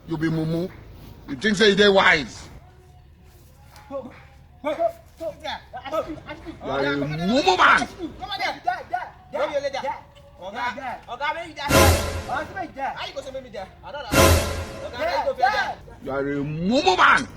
You be mumu. You think say you dey wise. You are a mumu man. You are a mumu man.